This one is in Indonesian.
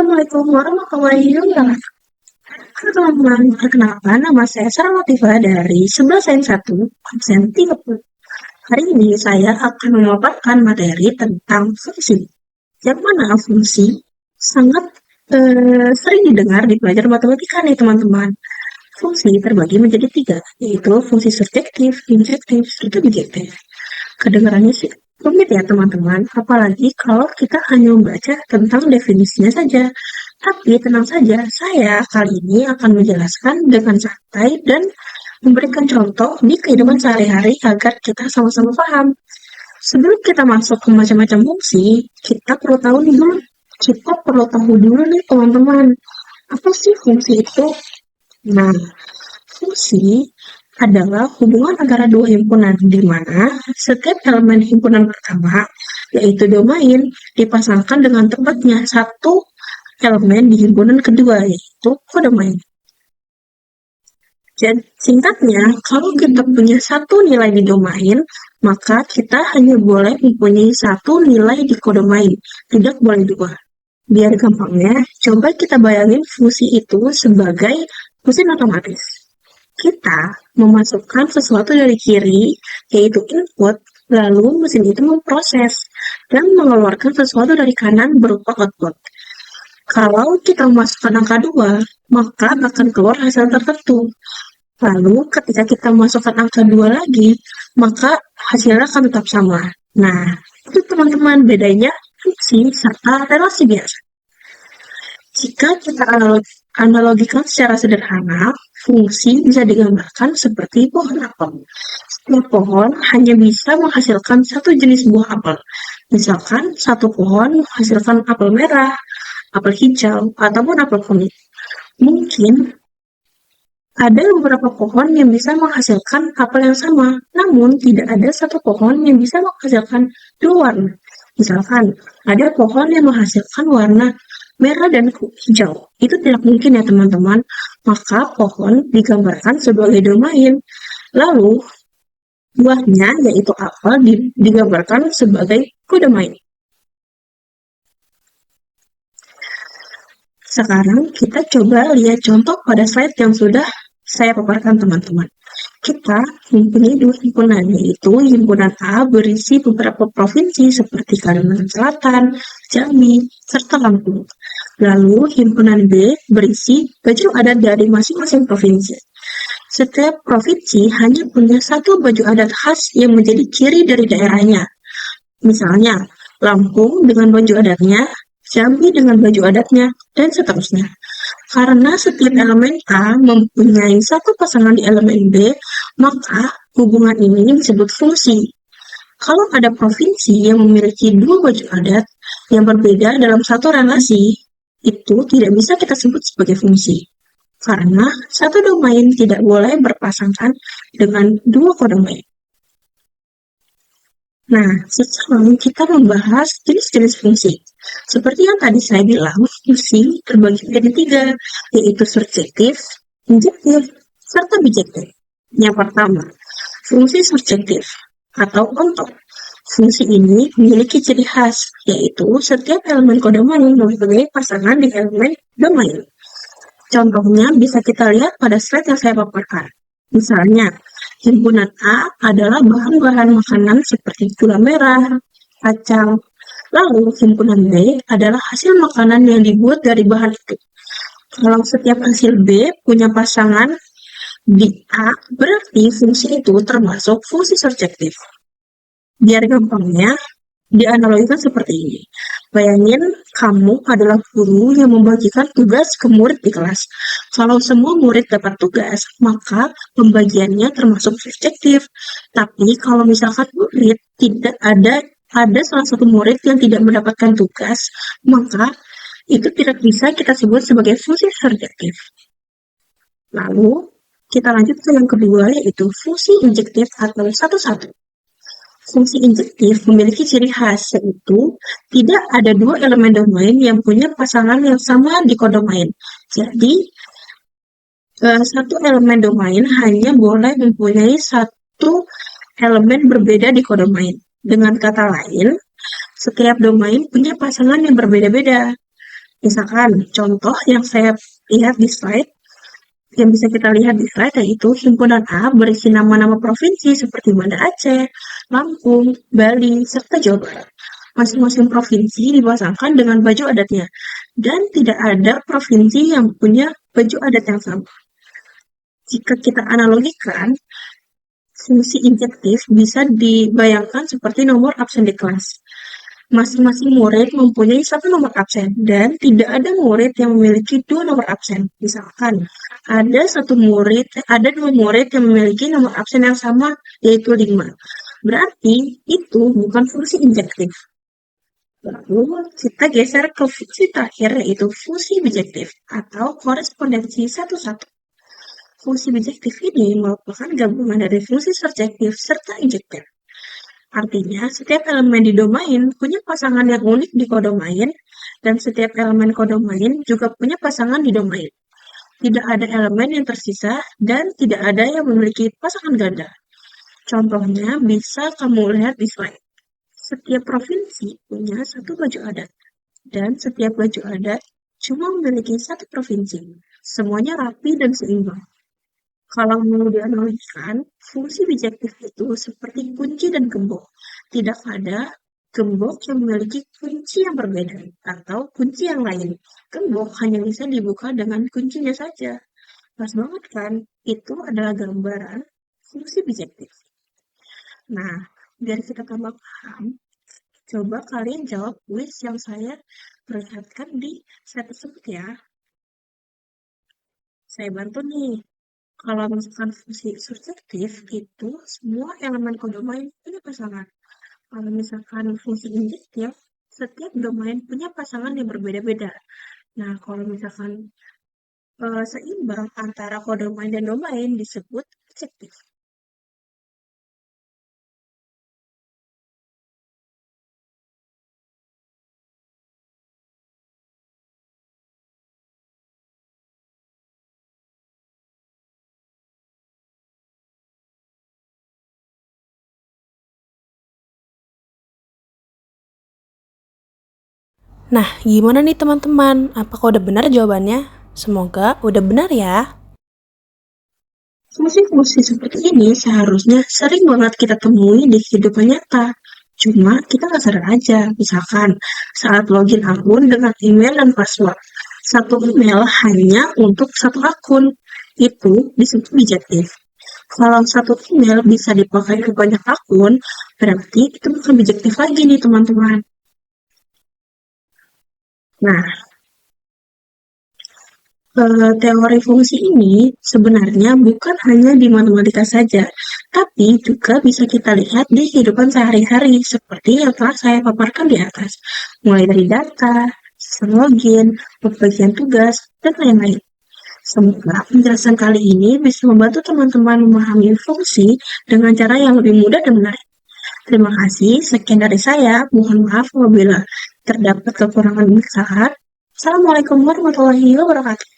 Assalamualaikum warahmatullahi wabarakatuh. Halo teman-teman, perkenalkan nama saya Sarah Latifah dari 11 Sains 1, absen 30. Hari ini saya akan memaparkan materi tentang fungsi. Yang mana fungsi sangat sering didengar di pelajaran matematika nih teman-teman. Fungsi terbagi menjadi tiga, yaitu fungsi surjektif, injektif, serta bijektif. Kedengarannya sih rumit ya teman-teman, apalagi kalau kita hanya membaca tentang definisinya saja. Tapi tenang saja, saya kali ini akan menjelaskan dengan santai dan memberikan contoh di kehidupan sehari-hari agar kita sama-sama paham. Sebelum kita masuk ke macam-macam fungsi, kita perlu tahu dulu nih teman-teman, apa sih fungsi itu? Nah, fungsi adalah hubungan antara dua himpunan di mana setiap elemen himpunan pertama, yaitu domain, dipasangkan dengan tempatnya satu elemen di himpunan kedua, yaitu kodomain. Jadi, singkatnya, kalau kita punya satu nilai di domain, maka kita hanya boleh mempunyai satu nilai di kodomain, tidak boleh dua. Biar gampangnya, coba kita bayangin fungsi itu sebagai mesin otomatis. Kita memasukkan sesuatu dari kiri, yaitu input, lalu mesin itu memproses dan mengeluarkan sesuatu dari kanan berupa output. Kalau kita memasukkan angka 2, maka akan keluar hasil tertentu. Lalu ketika kita masukkan angka 2 lagi, maka hasilnya akan tetap sama. Nah, itu teman-teman bedanya fungsi serta relasi biasa. Jika kita analogikan secara sederhana, fungsi bisa digambarkan seperti pohon apel. Setiap pohon hanya bisa menghasilkan satu jenis buah apel. Misalkan satu pohon menghasilkan apel merah, apel hijau, ataupun apel kuning. Mungkin ada beberapa pohon yang bisa menghasilkan apel yang sama, namun tidak ada satu pohon yang bisa menghasilkan dua warna. Misalkan, ada pohon yang menghasilkan warna merah dan hijau. Itu tidak mungkin ya teman-teman. Maka pohon digambarkan sebagai domain. Lalu, buahnya yaitu apel digambarkan sebagai kodomain. Sekarang kita coba lihat contoh pada slide yang sudah saya paparkan teman-teman. Kita mempunyai dua himpunan, yaitu himpunan A berisi beberapa provinsi seperti Kalimantan Selatan, Jambi, serta Lampung. Lalu himpunan B berisi baju adat dari masing-masing provinsi. Setiap provinsi hanya punya satu baju adat khas yang menjadi ciri dari daerahnya. Misalnya, Lampung dengan baju adatnya, Jambi dengan baju adatnya, dan seterusnya. Karena setiap elemen A mempunyai satu pasangan di elemen B, maka hubungan ini disebut fungsi. Kalau ada provinsi yang memiliki dua baju adat yang berbeda dalam satu relasi, itu tidak bisa kita sebut sebagai fungsi. Karena satu domain tidak boleh berpasangkan dengan dua kodomain. Nah, sekarang kita membahas jenis-jenis fungsi. Seperti yang tadi saya bilang, fungsi terbagi menjadi tiga, yaitu surjektif, injektif, serta bijektif. Yang pertama, fungsi surjektif atau on-top. Fungsi ini memiliki ciri khas, yaitu setiap elemen kodomain mempunyai pasangan di elemen domain. Contohnya bisa kita lihat pada slide yang saya paparkan. Misalnya, himpunan A adalah bahan-bahan makanan seperti gula merah, kacang. Lalu, himpunan B adalah hasil makanan yang dibuat dari bahan itu. Kalau setiap hasil B punya pasangan di A, berarti fungsi itu termasuk fungsi surjektif. Biar gampangnya, dianalogikan seperti ini. Bayangin, kamu adalah guru yang membagikan tugas ke murid di kelas. Kalau semua murid dapat tugas, maka pembagiannya termasuk subjektif. Tapi kalau misalkan murid tidak ada salah satu murid yang tidak mendapatkan tugas, maka itu tidak bisa kita sebut sebagai fungsi subjektif. Lalu, kita lanjut ke yang kedua, yaitu fungsi injektif atau satu-satu. Fungsi injektif memiliki ciri khas, yaitu tidak ada dua elemen domain yang punya pasangan yang sama di kodomain. Jadi, satu elemen domain hanya boleh mempunyai satu elemen berbeda di kodomain. Dengan kata lain, setiap domain punya pasangan yang berbeda-beda. Misalkan contoh yang saya lihat di slide, yang bisa kita lihat di slide yaitu himpunan A berisi nama-nama provinsi seperti Banda Aceh, Lampung, Bali, serta Jawa Barat. Masing-masing provinsi dipasangkan dengan baju adatnya, dan tidak ada provinsi yang punya baju adat yang sama. Jika kita analogikan, fungsi injektif bisa dibayangkan seperti nomor absen di kelas. Masing-masing murid mempunyai satu nomor absen dan tidak ada murid yang memiliki dua nomor absen. Misalkan ada dua murid yang memiliki nomor absen yang sama yaitu 5. Berarti itu bukan fungsi injektif. Lalu kita geser ke fungsi terakhir yaitu fungsi bijektif atau korespondensi satu-satu. Fungsi bijektif ini merupakan gabungan dari fungsi surjektif serta injektif. Artinya, setiap elemen di domain punya pasangan yang unik di kodomain, dan setiap elemen kodomain juga punya pasangan di domain. Tidak ada elemen yang tersisa, dan tidak ada yang memiliki pasangan ganda. Contohnya bisa kamu lihat di slide. Setiap provinsi punya satu baju adat, dan setiap baju adat cuma memiliki satu provinsi. Semuanya rapi dan seimbang. Kalau mau dianalogikan, fungsi bijektif itu seperti kunci dan gembok. Tidak ada gembok yang memiliki kunci yang berbeda atau kunci yang lain. Gembok hanya bisa dibuka dengan kuncinya saja. Pas banget kan? Itu adalah gambaran fungsi bijektif. Nah, biar kita tambah paham, coba kalian jawab kuis yang saya perlihatkan di slide tersebut ya. Saya bantu nih. Kalau misalkan fungsi surjektif itu semua elemen kodomain punya pasangan. Kalau misalkan fungsi injektif, setiap domain punya pasangan yang berbeda-beda. Nah, kalau misalkan seimbang antara kodomain dan domain disebut injektif. Nah, gimana nih teman-teman? Apakah udah benar jawabannya? Semoga udah benar ya. Fungsi-fungsi seperti ini seharusnya sering banget kita temui di kehidupan nyata. Cuma kita nggak sadar aja, misalkan saat login akun dengan email dan password. Satu email hanya untuk satu akun, itu disebut bijektif. Kalau satu email bisa dipakai ke banyak akun, berarti itu bukan bijektif lagi nih teman-teman. Nah, teori fungsi ini sebenarnya bukan hanya di matematika saja, tapi juga bisa kita lihat di kehidupan sehari-hari seperti yang telah saya paparkan di atas, mulai dari data, sistem login, pembagian tugas, dan lain-lain. Semoga penjelasan kali ini bisa membantu teman-teman memahami fungsi dengan cara yang lebih mudah dan menarik. Terima kasih, sekian dari saya. Mohon maaf apabila terdapat kekurangan saat. Assalamualaikum warahmatullahi wabarakatuh.